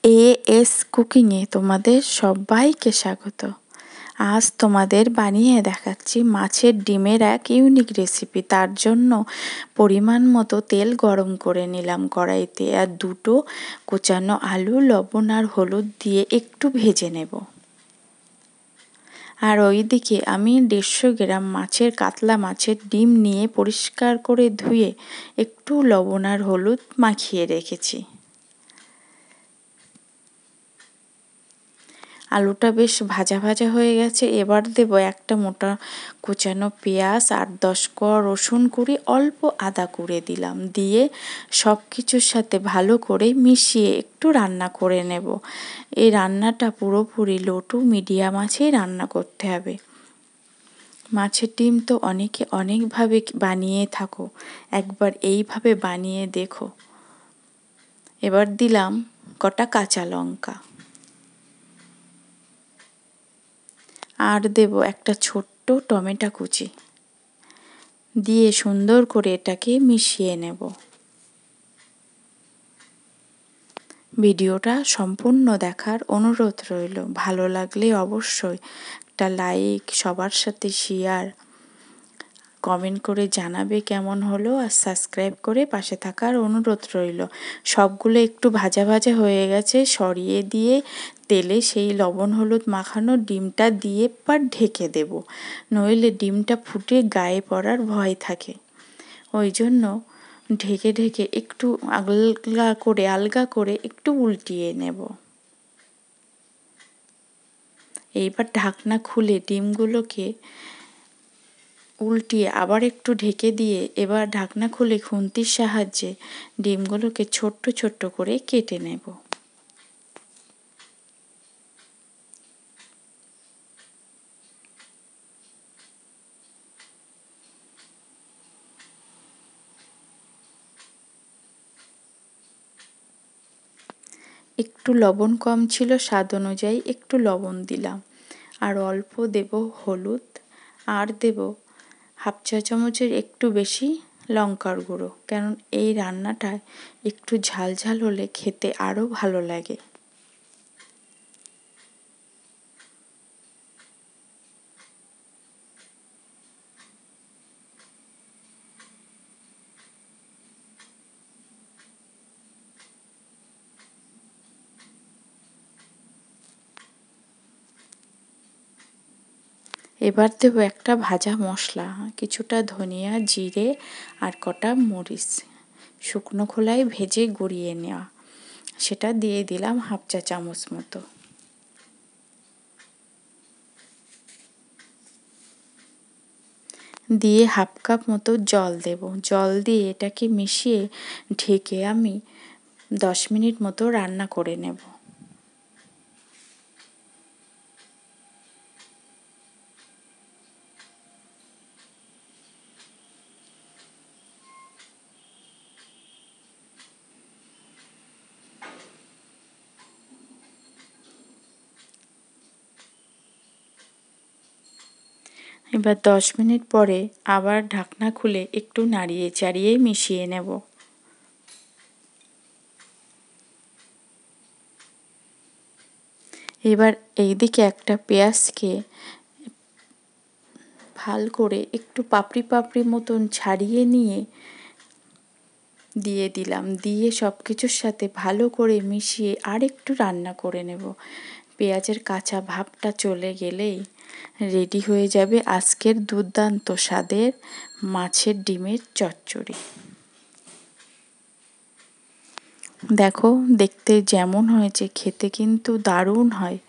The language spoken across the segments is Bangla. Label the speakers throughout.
Speaker 1: এএস কুকিংয়ে তোমাদের সবাইকে স্বাগত। আজ তোমাদের বানিয়ে দেখাচ্ছি মাছের ডিমের এক ইউনিক রেসিপি। তার জন্য পরিমাণ মতো তেল গরম করে নিলাম কড়াইতে, আর দুটো কোচানো আলু লবণ আর হলুদ দিয়ে একটু ভেজে নেব। আর ওইদিকে আমি 150 গ্রাম কাতলা মাছের ডিম নিয়ে পরিষ্কার করে ধুয়ে একটু লবণ আর হলুদ মাখিয়ে রেখেছি। আলুটা বেশ ভাজা ভাজা হয়ে গেছে। এবার দেব একটা মোটা কোচানো পেঁয়াজ, 8-10 কোয়া রসুন কুড়ি, অল্প আদা কুড়ে দিলাম। দিয়ে সব কিছুর সাথে ভালো করে মিশিয়ে একটু রান্না করে নেব। এই রান্নাটা পুরোপুরি লো টু মিডিয়াম আঁচেই রান্না করতে হবে। মাছের ডিম তো অনেকে অনেকভাবে বানিয়ে থাকো, একবার এইভাবে বানিয়ে দেখো। এবার দিলাম কটা কাঁচা লঙ্কা, আর দেব একটা ছোট্ট টমেটো কুচি, দিয়ে সুন্দর করে এটাকে মিশিয়ে নেব। ভিডিওটা সম্পূর্ণ দেখার অনুরোধ রইল। ভালো লাগলে অবশ্যই একটা লাইক, সবার সাথে শেয়ার, কমেন্ট করে জানাবে কেমন হলো, আর সাবস্ক্রাইব করে পাশে থাকার অনুরোধ রইল। সবগুলো একটু ভাজা ভাজা হয়ে গেছে, সরিয়ে দিয়ে তেলে সেই লবণ হলুদ মাখানো ডিমটা দিয়ে এবার ঢেকে দেব, নইলে ডিমটা ফুটে গায়ে পড়ার ভয় থাকে। ওই জন্য ঢেকে ঢেকে একটু আলগা করে একটু উল্টিয়ে নেব। এইবার ঢাকনা খুলে ডিমগুলোকে উল্টিয়ে আবার একটু ঢেকে দিয়ে এবার ঢাকনা খুলে খুন্তির সাহায্যে ডিমগুলোকে ছোট্ট ছোট্ট করে কেটে নেব। একটু লবণ কম ছিল, স্বাদ অনুযায়ী একটু লবণ দিলাম, আর অল্প দেব হলুদ, আর দেব 1/2 চা চামচের একটু বেশি লঙ্কার গুঁড়ো, কারণ এই রান্নাটায় একটু ঝাল ঝাল হলে খেতে আরও ভালো লাগে। এবার দেবো একটা ভাজা মশলা, কিছুটা ধনিয়া, জিরে আর কটা মরিচ শুকনো খোলায় ভেজে গুঁড়িয়ে নেওয়া, সেটা দিয়ে দিলাম 1/2 চা চামচ মতো। দিয়ে 1/2 কাপ মতো জল দেব। জল দিয়ে এটাকে মিশিয়ে ঢেকে আমি 10 মিনিট মতো রান্না করে নেব। এবার 10 মিনিট পরে আবার ঢাকনা খুলে একটু নাড়িয়ে চাড়িয়ে মিশিয়ে নেব। এবার এইদিকে একটা পেঁয়াজকে ভাল করে একটু পাপড়ি পাপড়ি মতন ছাড়িয়ে নিয়ে দিয়ে দিলাম। দিয়ে সব কিছুর সাথে ভালো করে মিশিয়ে আর একটু রান্না করে নেব। পেঁয়াজের কাঁচা ভাবটা চলে গেলেই রেডি হয়ে যাবে আজকের দুর্দান্ত স্বাদের মাছের ডিমের চচ্চড়ি। দেখো, দেখতে যেমন হয়েছে খেতে কিন্তু দারুণ হয়।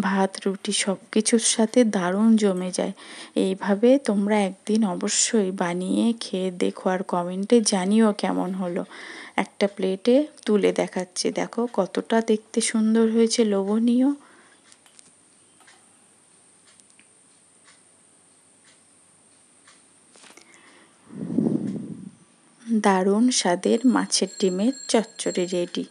Speaker 1: ভাত রুটি সব কিছুর সাথে দারুণ জমে যায়। এইভাবে তোমরা একদিন অবশ্যই বানিয়ে খেয়ে দেখো, আর কমেন্টে জানিও কেমন হলো। একটা প্লেটে তুলে দেখাচ্ছি, দেখো কতটা দেখতে সুন্দর হয়েছে, লোভনীয়। দারুণ স্বাদের মাছের ডিমের চচ্চড়ি রেডি।